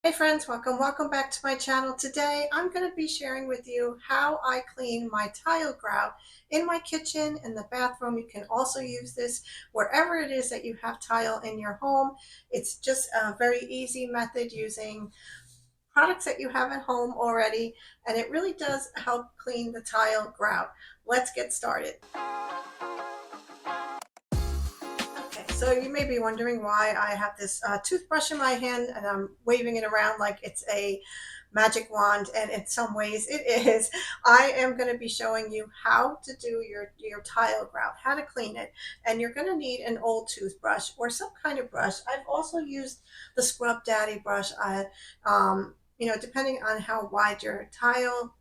Hey friends, welcome back to my channel. Today I'm going to be sharing with you how I clean my tile grout in my kitchen, in the bathroom. You can also use this wherever it is that you have tile in your home. It's just a very easy method using products that you have at home already, and it really does help clean the tile grout. Let's get started. Okay, so you may be wondering why I have this toothbrush in my hand and I'm waving it around like it's a magic wand, and in some ways it is. I am going to be showing you how to do your tile grout, how to clean it, and you're going to need an old toothbrush or some kind of brush. I've also used the Scrub Daddy brush. Depending on how wide your tile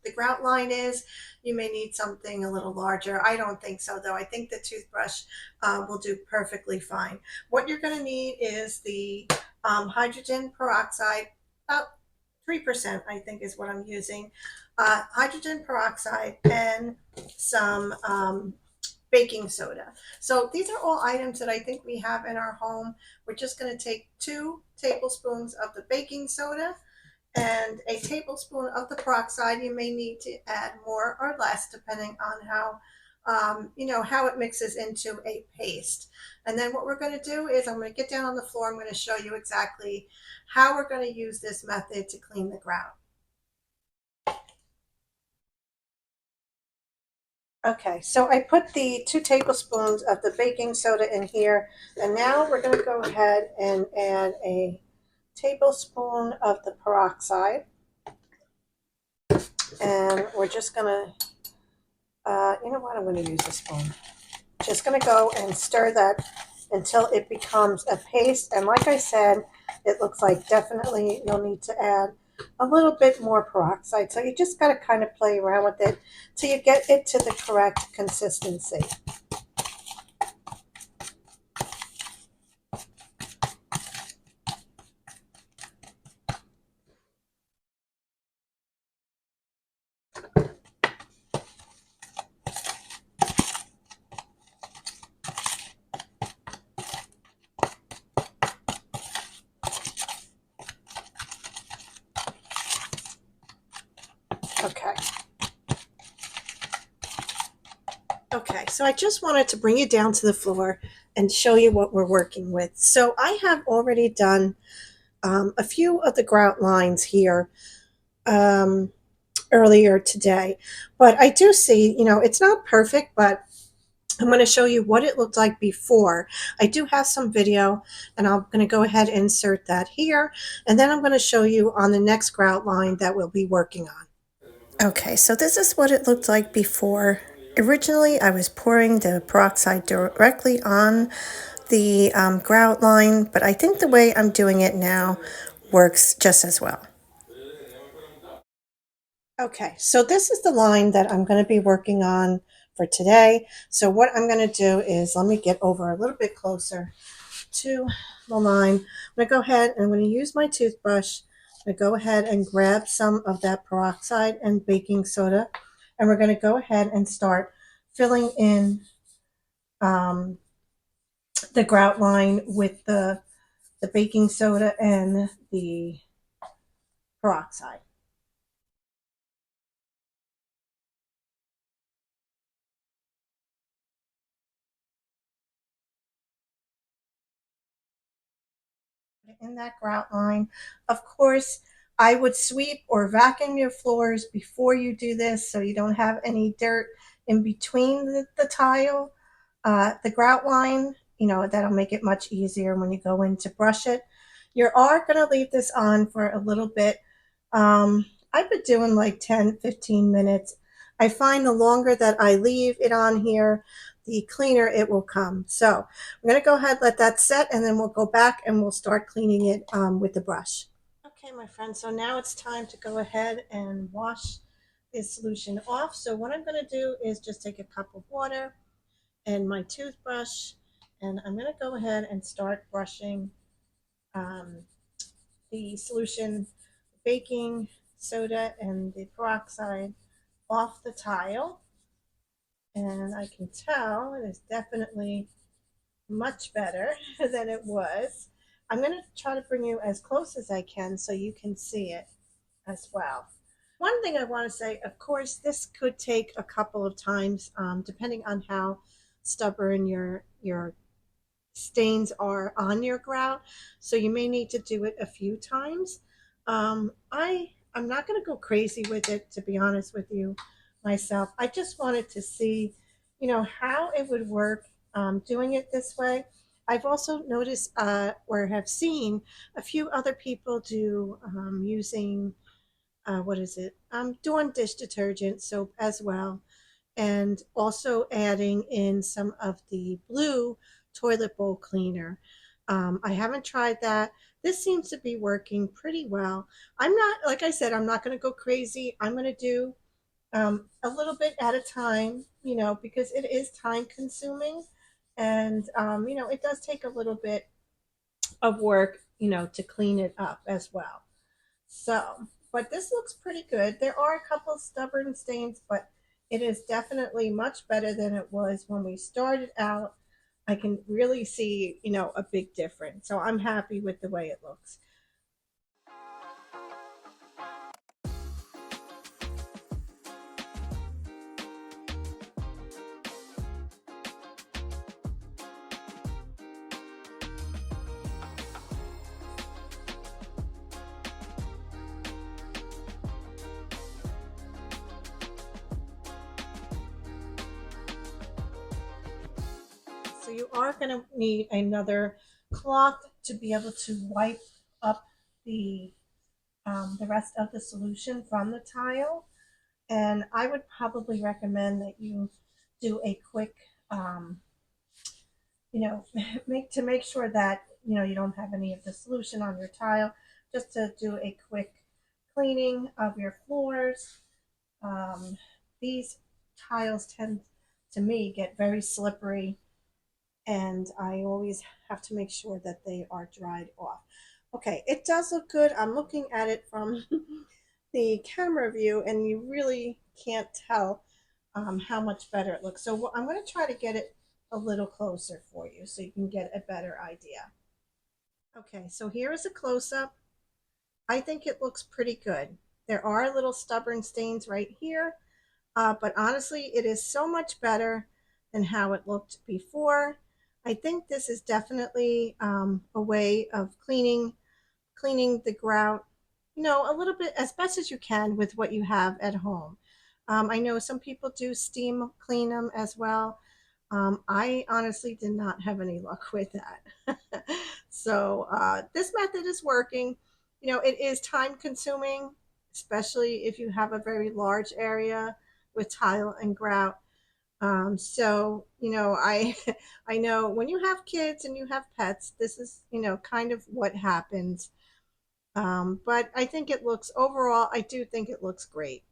the grout line is, you may need something a little larger. I don't think so, though. I think the toothbrush will do perfectly fine. What you're going to need is the hydrogen peroxide, about 3%, I think is what I'm using. Hydrogen peroxide and some baking soda. So these are all items that I think we have in our home. We're just going to take 2 tablespoons of the baking soda and a tablespoon of the peroxide. You may need to add more or less depending on how it mixes into a paste. And then what we're going to do is I'm going to get down on the floor. I'm going to show you exactly how we're going to use this method to clean the grout. Okay, so I put the 2 tablespoons of the baking soda in here, and now we're going to go ahead and add a tablespoon of the peroxide. And we're just going to, you know what, I'm going to use a spoon. Just going to go and stir that until it becomes a paste. And like I said, it looks like definitely you'll need to add a little bit more peroxide. So you just got to kind of play around with it till you get it to the correct consistency. Okay. Okay, so I just wanted to bring you down to the floor and show you what we're working with. So I have already done a few of the grout lines here earlier today, but I do see, it's not perfect, but I'm going to show you what it looked like before. I do have some video, and I'm going to go ahead and insert that here, and then I'm going to show you on the next grout line that we'll be working on. Okay, so this is what it looked like before. Originally, I was pouring the peroxide directly on the grout line, but I think the way I'm doing it now works just as well. Okay, so this is the line that I'm going to be working on for today. So what I'm going to do is, let me get over a little bit closer to the line. I'm going to go ahead and I'm going to use my toothbrush. I'm going to go ahead and grab some of that peroxide and baking soda, and we're going to go ahead and start filling in the grout line with the baking soda and the peroxide. In that grout line. Of course, I would sweep or vacuum your floors before you do this so you don't have any dirt in between the tile, the grout line. That'll make it much easier when you go in to brush it. You are going to leave this on for a little bit. I've been doing like 10-15 minutes. I find the longer that I leave it on here, the cleaner it will come. So I'm going to go ahead, let that set, and then we'll go back and we'll start cleaning it with the brush. Okay, my friends, so now it's time to go ahead and wash this solution off. So what I'm going to do is just take a cup of water and my toothbrush, and I'm going to go ahead and start brushing um, the solution, baking soda and the peroxide off the tile. And I can tell it is definitely much better than it was. I'm going to try to bring you as close as I can so you can see it as well. One thing I want to say, of course, this could take a couple of times, depending on how stubborn your stains are on your grout. So you may need to do it a few times. I'm not going to go crazy with it, to be honest with you, myself. I just wanted to see, how it would work doing it this way. I've also noticed or have seen a few other people do using what is it? Dawn dish detergent soap as well, and also adding in some of the blue toilet bowl cleaner. I haven't tried that. This seems to be working pretty well. I'm not, like I said, I'm not going to go crazy. I'm going to do a little bit at a time, because it is time consuming. And, it does take a little bit of work, to clean it up as well. So, but this looks pretty good. There are a couple stubborn stains, but it is definitely much better than it was when we started out. I can really see, a big difference. So I'm happy with the way it looks. So you are going to need another cloth to be able to wipe up the rest of the solution from the tile. And I would probably recommend that you do a quick, um, make sure that you don't have any of the solution on your tile. Just to do a quick cleaning of your floors. Um, these tiles tend to me get very slippery, and I always have to make sure that they are dried off. Okay, it does look good. I'm looking at it from the camera view, and you really can't tell how much better it looks. So I'm going to try to get it a little closer for you so you can get a better idea. Okay, so here is a close up. I think it looks pretty good. There are little stubborn stains right here, but honestly, it is so much better than how it looked before. I think this is definitely a way of cleaning the grout, a little bit as best as you can with what you have at home. I know some people do steam clean them as well. I honestly did not have any luck with that. So this method is working. It is time consuming, especially if you have a very large area with tile and grout. So I I know when you have kids and you have pets, this is kind of what happens. But I think it looks overall, I do think it looks great.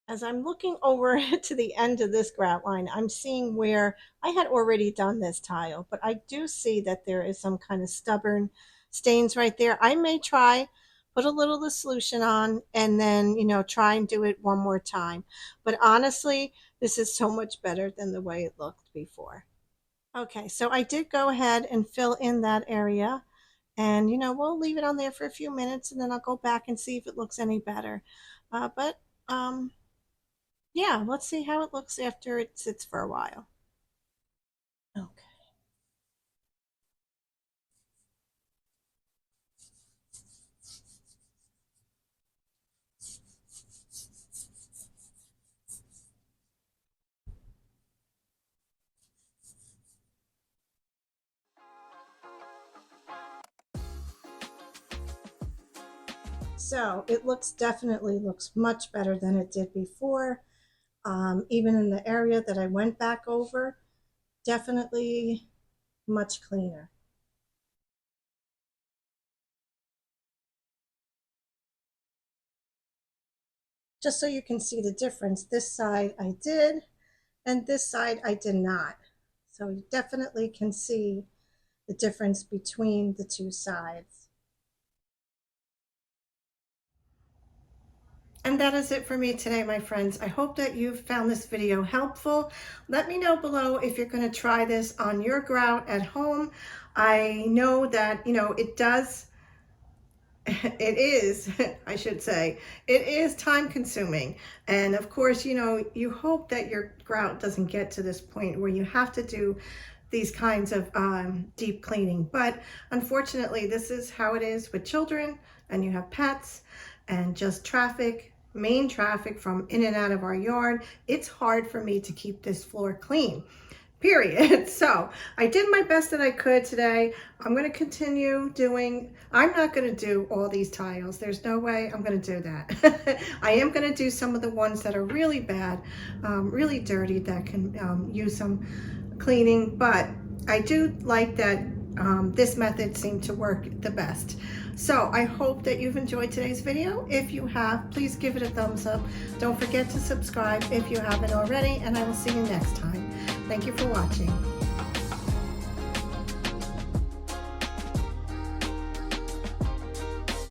As I'm looking over to the end of this grout line, I'm seeing where I had already done this tile, but I do see that there is some kind of stubborn stains right there. I may try put a little of the solution on and then, try and do it one more time. But honestly, this is so much better than the way it looked before. Okay, so I did go ahead and fill in that area. And, we'll leave it on there for a few minutes and then I'll go back and see if it looks any better. But yeah, let's see how it looks after it sits for a while. Okay. So it definitely looks much better than it did before. Even in the area that I went back over, definitely much cleaner. Just so you can see the difference, this side I did, and this side I did not. So you definitely can see the difference between the two sides. And that is it for me today, my friends. I hope that you've found this video helpful. Let me know below if you're going to try this on your grout at home. I know that, it does, it is, I should say, it is time consuming. And of course, you hope that your grout doesn't get to this point where you have to do these kinds of deep cleaning. But unfortunately, this is how it is with children, and you have pets, and just traffic, main traffic from in and out of our yard. It's hard for me to keep this floor clean, period. So I did my best that I could today. I'm going to continue doing, I'm not going to do all these tiles. There's no way I'm going to do that. I am going to do some of the ones that are really bad, really dirty, that can use some cleaning, but I do like that this method seemed to work the best. So I hope that you've enjoyed today's video. If you have, please give it a thumbs up. Don't forget to subscribe if you haven't already, and I will see you next time. Thank you for watching.